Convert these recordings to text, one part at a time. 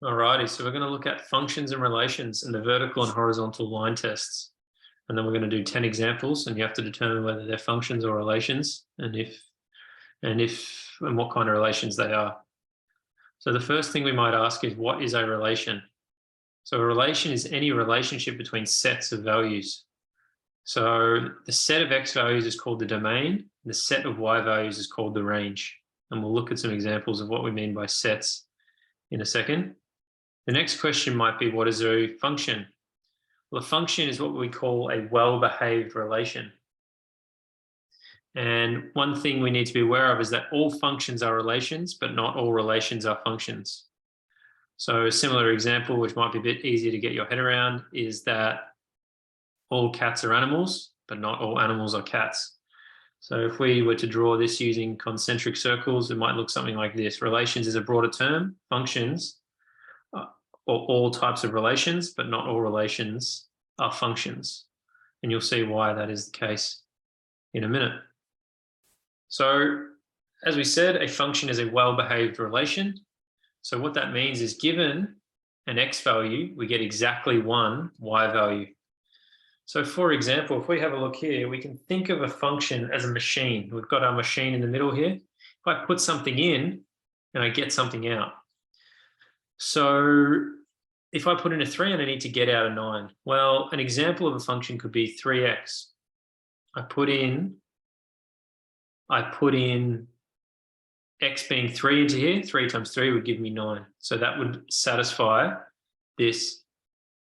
Alrighty, so we're going to look at functions and relations and the vertical and horizontal line tests. And then we're going to do 10 examples, and you have to determine whether they're functions or relations, and what kind of relations they are. So the first thing we might ask is, what is a relation? So a relation is any relationship between sets of values. So the set of x values is called the domain, the set of y values is called the range. And we'll look at some examples of what we mean by sets in a second. The next question might be, what is a function? Well, a function is what we call a well-behaved relation. And one thing we need to be aware of is that all functions are relations, but not all relations are functions. So a similar example, which might be a bit easier to get your head around, is that all cats are animals, but not all animals are cats. So if we were to draw this using concentric circles, it might look something like this. Relations is a broader term. Functions or all types of relations, but not all relations are functions. And you'll see why that is the case in a minute. So as we said, a function is a well-behaved relation. So what that means is, given an x value, we get exactly one y value. So for example, if we have a look here, we can think of a function as a machine. We've got our machine in the middle here. If I put something in and I get something out. So if I put in a 3 and I need to get out a 9, well, an example of a function could be 3x. I put in x being 3 into here. 3 times 3 would give me 9. So that would satisfy this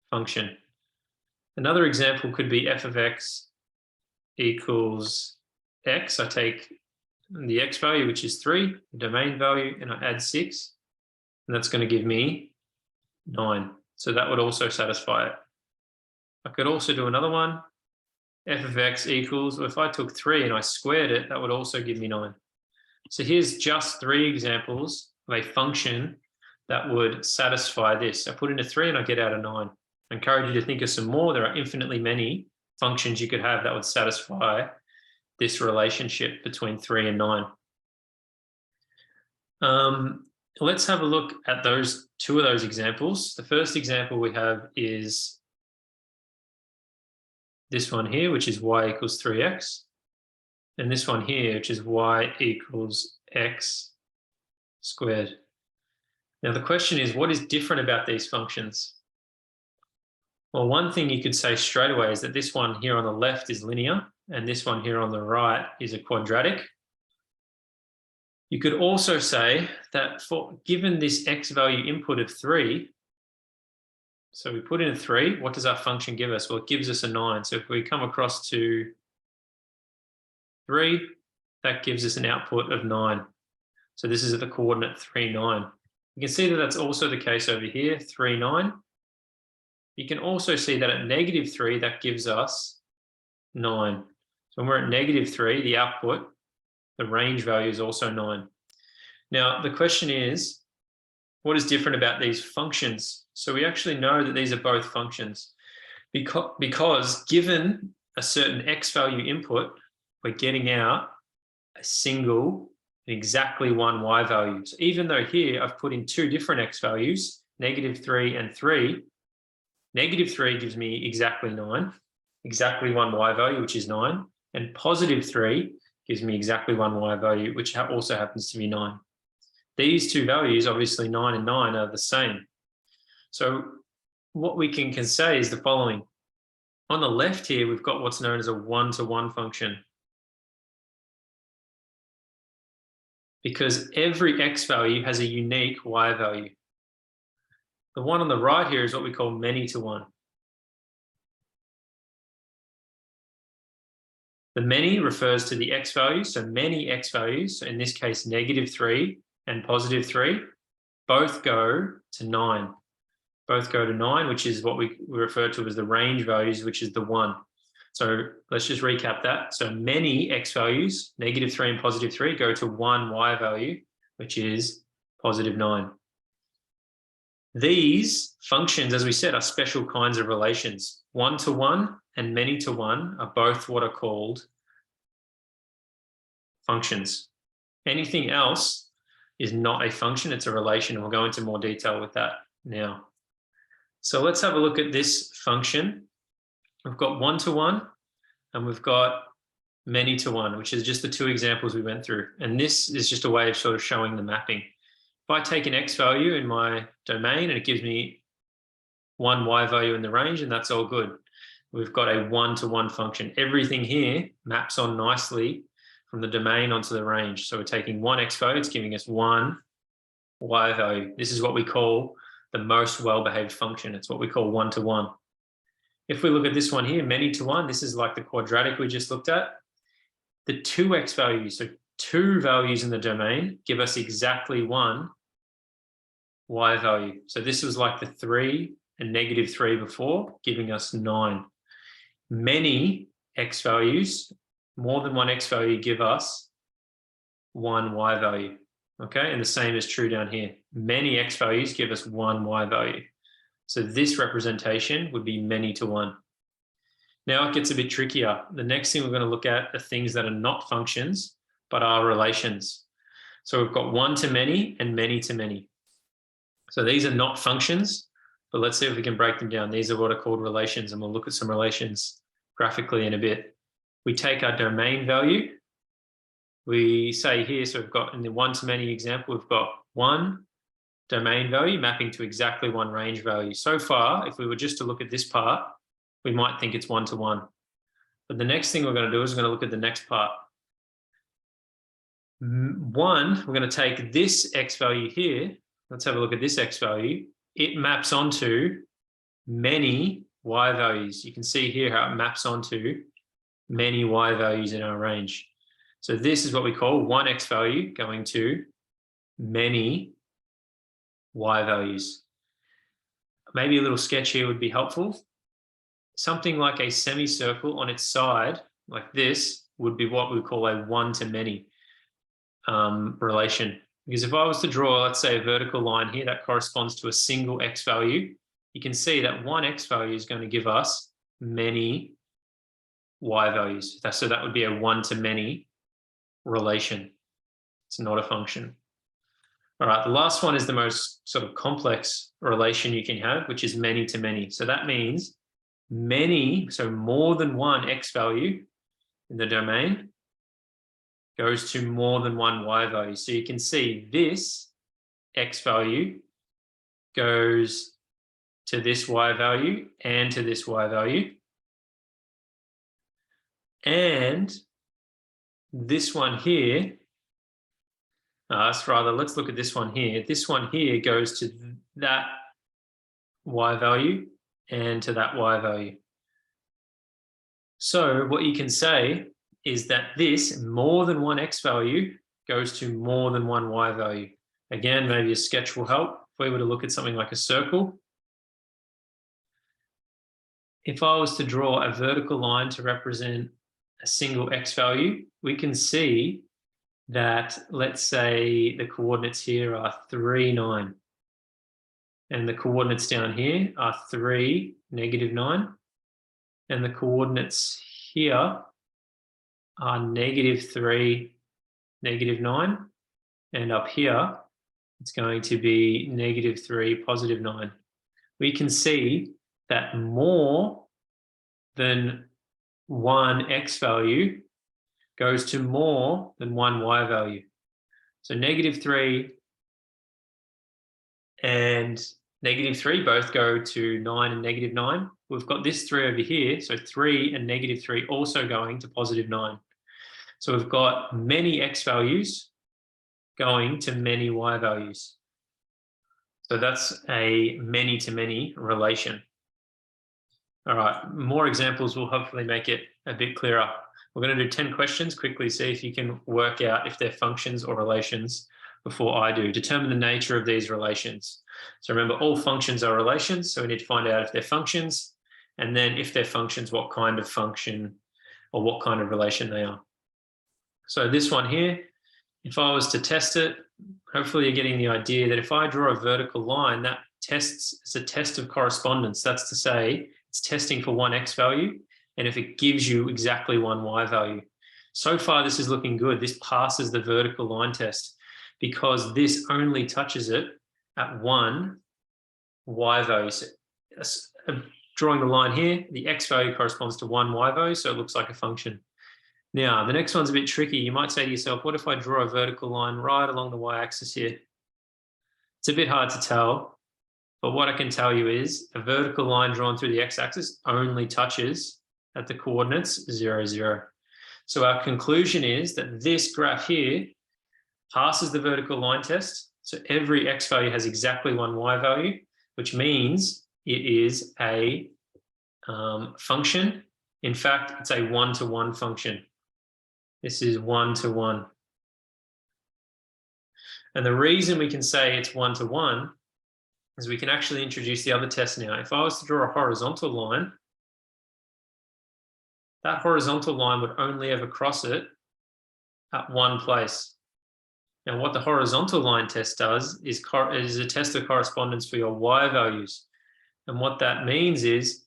function. Another example could be f of x equals x. I take the x value, which is 3, the domain value, and I add 6. And that's going to give me 9. So that would also satisfy it. I could also do another one. F of x equals, well, if I took 3 and I squared it, that would also give me 9. So here's just 3 examples of a function that would satisfy this. I put in a 3 and I get out a 9. I encourage you to think of some more. There are infinitely many functions you could have that would satisfy this relationship between 3 and 9. Let's have a look at two of those examples. The first example we have is this one here, which is y equals 3x. And this one here, which is y equals x squared. Now the question is, what is different about these functions? Well, one thing you could say straight away is that this one here on the left is linear, and this one here on the right is a quadratic. You could also say that given this x value input of 3, so we put in a 3, what does our function give us? Well, it gives us a 9. So if we come across to 3, that gives us an output of 9. So this is at the coordinate 3, 9. You can see that that's also the case over here, 3, 9. You can also see that at negative 3, that gives us 9. So when we're at negative 3, the output, the range value is also 9. Now, the question is, what is different about these functions? So we actually know that these are both functions because given a certain x value input, we're getting out a single, exactly one y value. So even though here I've put in 2 different x values, negative 3 and 3, negative 3 gives me exactly 9, exactly one y value, which is 9, and positive 3 gives me exactly one y value, which also happens to be 9. These 2 values, obviously 9 and 9, are the same. So what we can say is the following. On the left here, we've got what's known as a one-to-one function. Because every x value has a unique y value. The one on the right here is what we call many-to-one. The many refers to the x values, so many x values, so in this case negative 3 and positive 3, both go to 9. Both go to 9, which is what we refer to as the range values, which is the 1. So let's just recap that. So many x values, negative 3 and positive 3, go to one y value, which is positive 9. These functions, as we said, are special kinds of relations. One-to-one and many-to-one are both what are called functions. Anything else is not a function, it's a relation, and we'll go into more detail with that now. So let's have a look at this function. We've got 1 to 1 and we've got many to 1, which is just the two examples we went through. And this is just a way of sort of showing the mapping. If I take an X value in my domain and it gives me one Y value in the range, and that's all good. We've got a 1 to 1 function. Everything here maps on nicely from the domain onto the range. So we're taking one X value, it's giving us one Y value. This is what we call the most well-behaved function. It's what we call 1 to 1. If we look at this one here, many to 1, this is like the quadratic we just looked at. The two X values, so two values in the domain, give us exactly one Y value. So this was like the 3 and -3 before, giving us 9. Many X values, more than one X value, give us one Y value. Okay, and the same is true down here. Many X values give us one Y value. So this representation would be many to 1. Now it gets a bit trickier. The next thing we're going to look at are things that are not functions, but are relations. So we've got 1 to many and many to many. So these are not functions, but let's see if we can break them down. These are what are called relations, and we'll look at some relations graphically in a bit. We take our domain value. We say here, so we've got in the 1 to many example, we've got one domain value mapping to exactly one range value. So far, if we were just to look at this part, we might think it's 1 to 1. But the next thing we're going to do is we're going to look at the next part. 1, we're going to take this X value here. Let's have a look at this X value. It maps onto many Y values. You can see here how it maps onto many Y values in our range. So this is what we call one X value going to many Y values. Maybe a little sketch here would be helpful. Something like a semicircle on its side, like this, would be what we call a 1 to many relation. Because if I was to draw, let's say, a vertical line here that corresponds to a single X value, you can see that one X value is going to give us many Y values. So that would be a 1 to many relation. It's not a function. All right, the last one is the most sort of complex relation you can have, which is many to many. So that means many, so more than one X value in the domain goes to more than one Y value. So you can see this X value goes to this Y value and to this Y value. And this one here, let's look at this one here. This one here goes to that Y value and to that Y value. So what you can say is that this more than one X value goes to more than one Y value. Again, maybe a sketch will help. If we were to look at something like a circle, if I was to draw a vertical line to represent a single X value, we can see that, let's say, the coordinates here are 3, 9. And the coordinates down here are 3, -9. And the coordinates here are -3, -9. And up here, it's going to be -3, +9. We can see that more than one X value goes to more than one Y value. So -3 and -3 both go to 9 and -9. We've got this 3 over here, so 3 and -3 also going to +9. So we've got many X values going to many Y values. So that's a many to many relation. All right, more examples will hopefully make it a bit clearer. We're going to do 10 questions, quickly see if you can work out if they're functions or relations before I do. Determine the nature of these relations. So remember, all functions are relations, so we need to find out if they're functions, and then if they're functions, what kind of function or what kind of relation they are. So this one here, if I was to test it, hopefully you're getting the idea that if I draw a vertical line, that it's a test of correspondence. That's to say, it's testing for one X value, and if it gives you exactly one Y value. So far, this is looking good. This passes the vertical line test because this only touches it at 1 y value. So, drawing the line here, the x value corresponds to one y value, so it looks like a function. Now, the next one's a bit tricky. You might say to yourself, what if I draw a vertical line right along the y-axis here? It's a bit hard to tell, but what I can tell you is a vertical line drawn through the x-axis only touches at the coordinates 0, 0. So our conclusion is that this graph here passes the vertical line test. So every x value has exactly one y value, which means it is a function. In fact, it's a one-to-one function. This is one-to-one. And the reason we can say it's one-to-one is we can actually introduce the other test now. If I was to draw a horizontal line, that horizontal line would only ever cross it at one place. Now, what the horizontal line test does is a test of correspondence for your y values. And what that means is,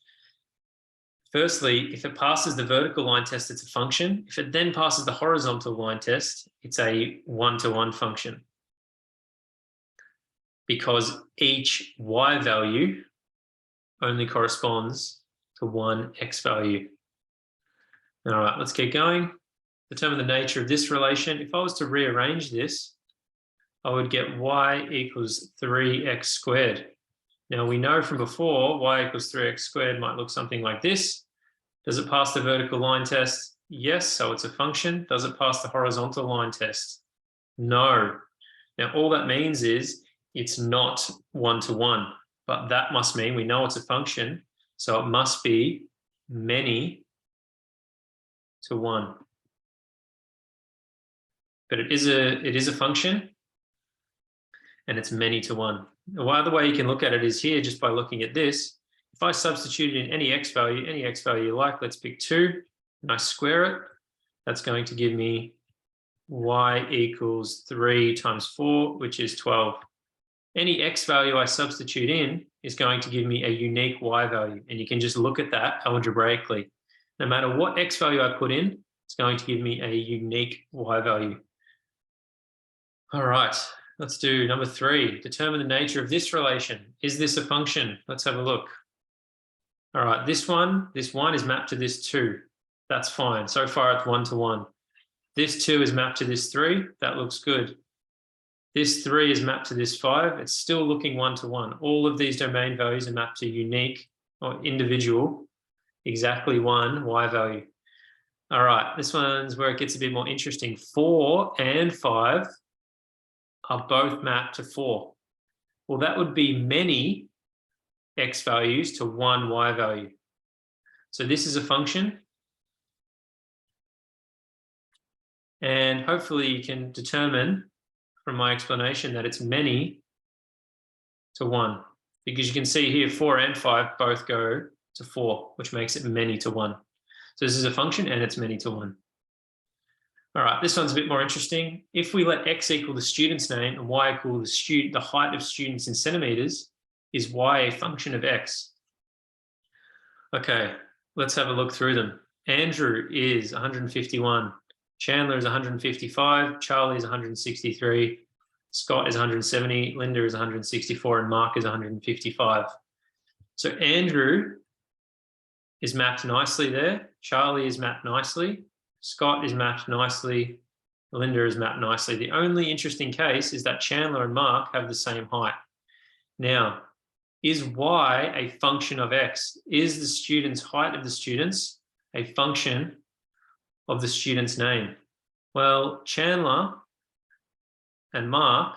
firstly, if it passes the vertical line test, it's a function. If it then passes the horizontal line test, it's a one-to-one function. Because each y value only corresponds to one x value. All right, let's keep going. Determine the nature of this relation. If I was to rearrange this, I would get y equals 3x squared. Now we know from before, y equals 3x squared might look something like this. Does it pass the vertical line test? Yes, so it's a function. Does it pass the horizontal line test? No. Now all that means is it's not one-to-one, but that must mean we know it's a function, so it must be many to one. But it is a function, and it's many to one. The other way you can look at it is here, just by looking at this. If I substitute in any x value you like, let's pick 2, and I square it, that's going to give me y equals 3 times 4, which is 12. Any x value I substitute in is going to give me a unique y value, and you can just look at that algebraically. No matter what x value I put in, it's going to give me a unique y value. All right, let's do number 3. Determine the nature of this relation. Is this a function? Let's have a look. All right, this one is mapped to this 2. That's fine. So far it's one-to-one. This 2 is mapped to this 3. That looks good. This 3 is mapped to this 5. It's still looking one-to-one. All of these domain values are mapped to unique or individual, exactly one y value. All right, this one's where it gets a bit more interesting. 4 and 5 are both mapped to 4. Well, that would be many x values to one y value. So this is a function. And hopefully you can determine from my explanation that it's many to 1, because you can see here 4 and 5 both go to 4, which makes it many to 1. So this is a function and it's many to 1. All right, this one's a bit more interesting. If we let x equal the student's name and y equal the height of students in centimeters, is y a function of x? Okay, let's have a look through them. Andrew is 151. Chandler is 155, Charlie is 163, Scott is 170, Linda is 164, and Mark is 155. So Andrew is mapped nicely there. Charlie is mapped nicely. Scott is mapped nicely. Linda is mapped nicely. The only interesting case is that Chandler and Mark have the same height. Now, is y a function of x? Is the student's height of the students a function of the student's name? Well, Chandler and Mark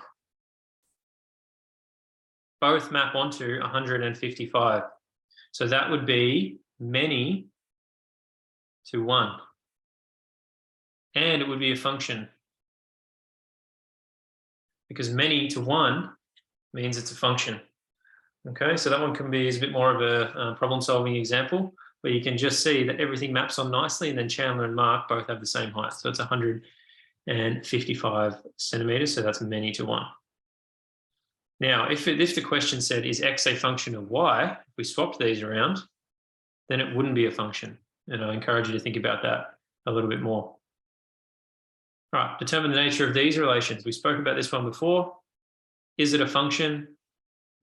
both map onto 155. So that would be many to 1. And it would be a function, because many to 1 means it's a function. Okay, so that one can be a bit more of a problem-solving example, where you can just see that everything maps on nicely, and then Chandler and Mark both have the same height. So it's 155 centimeters, so that's many to 1. Now, if the question said, is x a function of y, if we swapped these around, then it wouldn't be a function. And I encourage you to think about that a little bit more. All right, determine the nature of these relations. We spoke about this one before. Is it a function?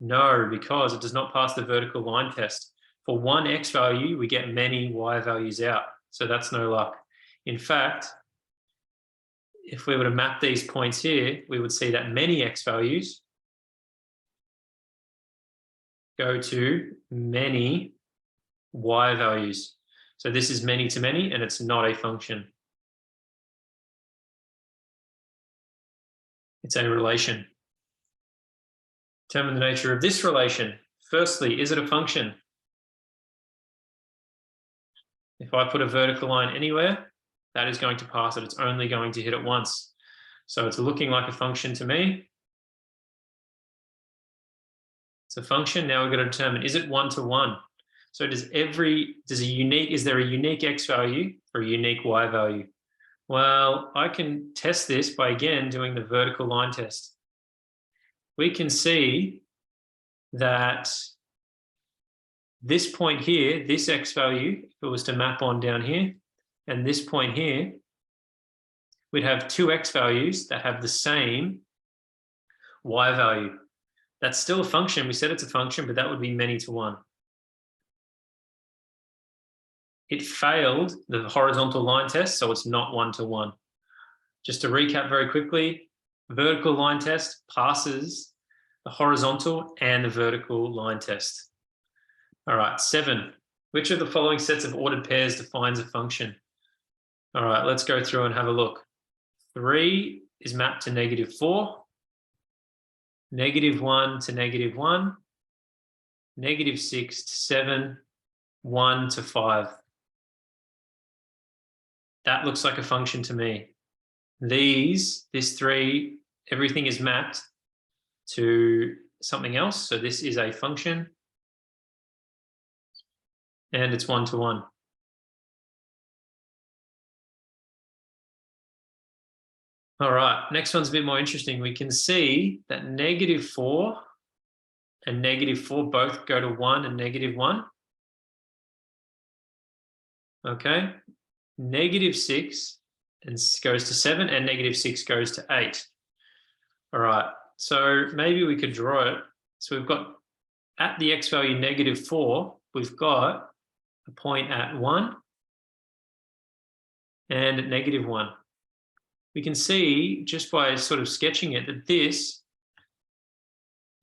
No, because it does not pass the vertical line test. For one x value, we get many y values out. So that's no luck. In fact, if we were to map these points here, we would see that many x values go to many y values. So this is many to many, and it's not a function. It's a relation. Determine the nature of this relation. Firstly, is it a function? If I put a vertical line anywhere, that is going to pass it. It's only going to hit it once. So it's looking like a function to me. It's a function. Now we've got to determine, is it one-to-one? So is there a unique x value for a unique y value? Well, I can test this by, again, doing the vertical line test. We can see that this point here, this x value, if it was to map on down here, and this point here, we'd have two x values that have the same y value. That's still a function. We said it's a function, but that would be many to one. It failed the horizontal line test, so it's not one-to-one. Just to recap very quickly, vertical line test passes the horizontal and the vertical line test. All right, 7. Which of the following sets of ordered pairs defines a function? All right, let's go through and have a look. 3 is mapped to -4, -1 to -1, -6 to 7, 1 to 5. That looks like a function to me. This 3, everything is mapped to something else. So this is a function. And it's one-to-one. All right, next one's a bit more interesting. We can see that -4 and -4 both go to 1 and -1. Okay. -6 and goes to 7, and -6 goes to 8. All right, so maybe we could draw it. So we've got at the x value -4, we've got a point at 1 and at -1. We can see just by sort of sketching it that this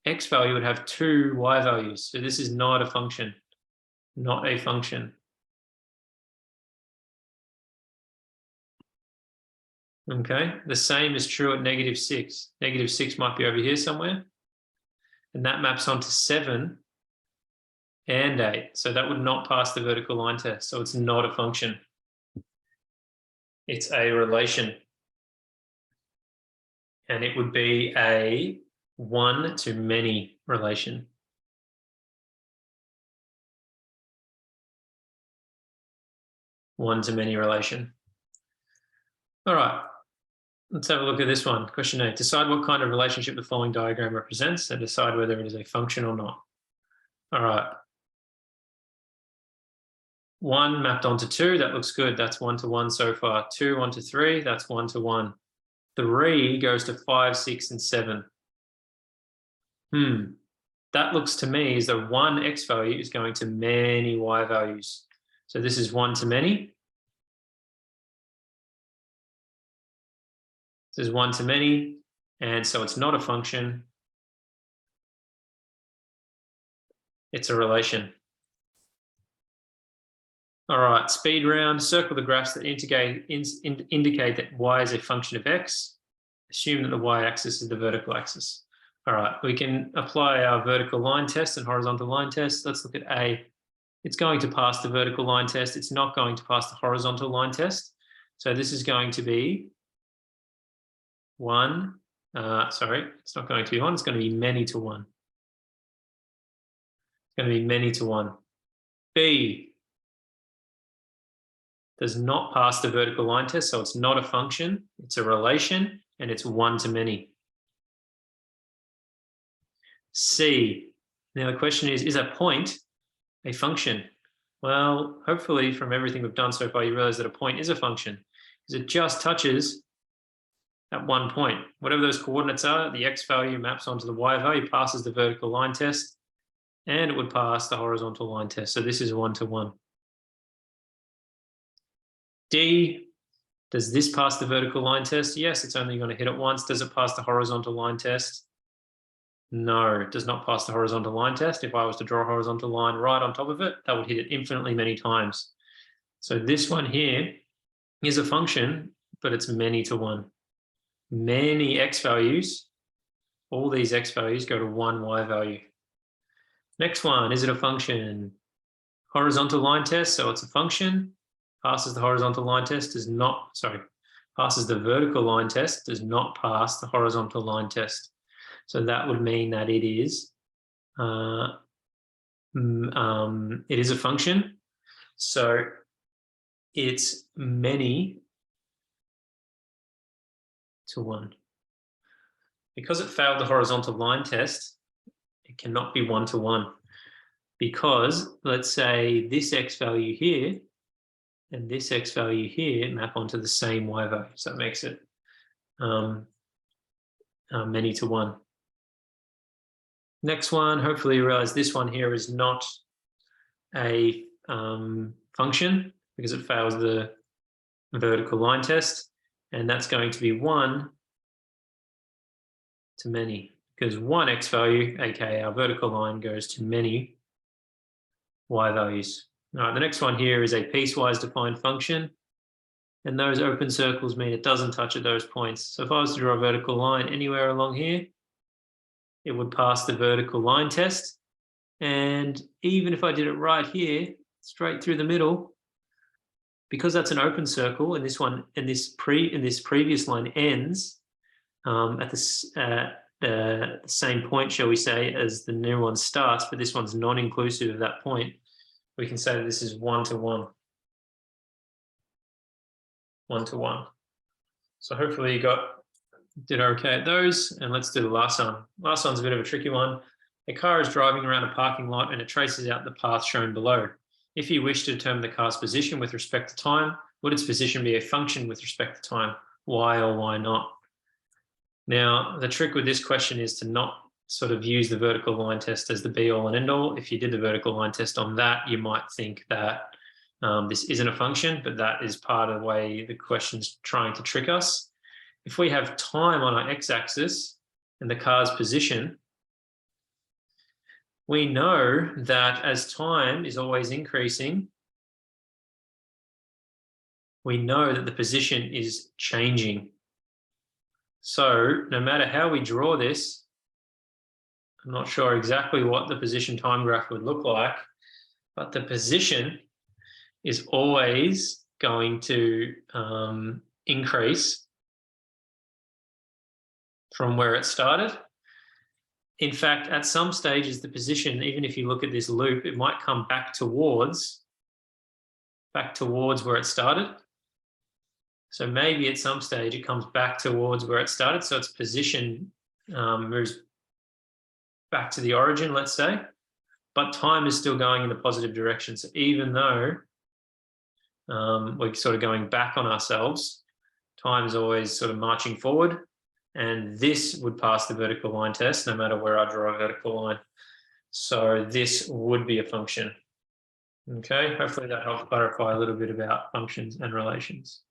x value would have two y values. So this is not a function, not a function. Okay, the same is true at -6. -6 might be over here somewhere. And that maps onto 7 and 8. So that would not pass the vertical line test. So it's not a function. It's a relation. And it would be a one-to-many relation. One-to-many relation. All right. Let's have a look at this one. Question 8. Decide what kind of relationship the following diagram represents and decide whether it is a function or not. All right. 1 mapped onto 2. That looks good. That's 1-to-1 so far. 2 onto 3. That's 1-to-1. 3 goes to 5, 6, and 7. That looks to me as though one x value is going to many y values. So this is one-to-many. This is one-to-many, and so it's not a function. It's a relation. All right, speed round. Circle the graphs that indicate that y is a function of x. Assume that the y-axis is the vertical axis. All right, we can apply our vertical line test and horizontal line test. Let's look at A. It's going to pass the vertical line test. It's not going to pass the horizontal line test. So this is going to be 1. Sorry, it's not going to be 1. It's going to be many to 1. It's going to be many to 1. B does not pass the vertical line test, so it's not a function. It's a relation, and it's one-to-many. C. Now the question is a point a function? Well, hopefully from everything we've done so far, you realize that a point is a function because it just touches at one point. Whatever those coordinates are, the x value maps onto the y value, passes the vertical line test, and it would pass the horizontal line test. So this is 1-to-1. D, does this pass the vertical line test? Yes, it's only going to hit it once. Does it pass the horizontal line test? No, it does not pass the horizontal line test. If I was to draw a horizontal line right on top of it, that would hit it infinitely many times. So this one here is a function, but it's many to one. Many x values, all these x values go to one y value. Next one, is it a function? Horizontal line test, so it's a function. Passes the horizontal line test, passes the vertical line test, does not pass the horizontal line test. So that would mean that it is a function. So it's many to one. Because it failed the horizontal line test, it cannot be 1-to-1. Because let's say this x value here and this x value here map onto the same y value. So that makes it many to one. Next one, hopefully you realize this one here is not a function because it fails the vertical line test. And that's going to be 1 to many, because one x value, aka our vertical line, goes to many y values. All right, the next one here is a piecewise defined function. And those open circles mean it doesn't touch at those points. So if I was to draw a vertical line anywhere along here, it would pass the vertical line test. And even if I did it right here, straight through the middle, because that's an open circle, and this one and this previous line ends at the same point, shall we say, as the new one starts, but this one's non-inclusive of that point, we can say that this is 1-to-1. 1-to-1. So hopefully you did okay at those, and let's do the last one. Last one's a bit of a tricky one. A car is driving around a parking lot and it traces out the path shown below. If you wish to determine the car's position with respect to time, would its position be a function with respect to time? Why or why not? Now, the trick with this question is to not sort of use the vertical line test as the be-all and end-all. If you did the vertical line test on that, you might think that this isn't a function, but that is part of the way the question's trying to trick us. If we have time on our x-axis and the car's position, we know that as time is always increasing, we know that the position is changing. So no matter how we draw this, I'm not sure exactly what the position time graph would look like, but the position is always going to increase from where it started. In fact, at some stages, the position, even if you look at this loop, it might come back towards where it started. So maybe at some stage it comes back towards where it started. So its position moves back to the origin, let's say, but time is still going in a positive direction. So even though we're sort of going back on ourselves, time is always sort of marching forward. And this would pass the vertical line test no matter where I draw a vertical line. So this would be a function. Okay, hopefully that helps clarify a little bit about functions and relations.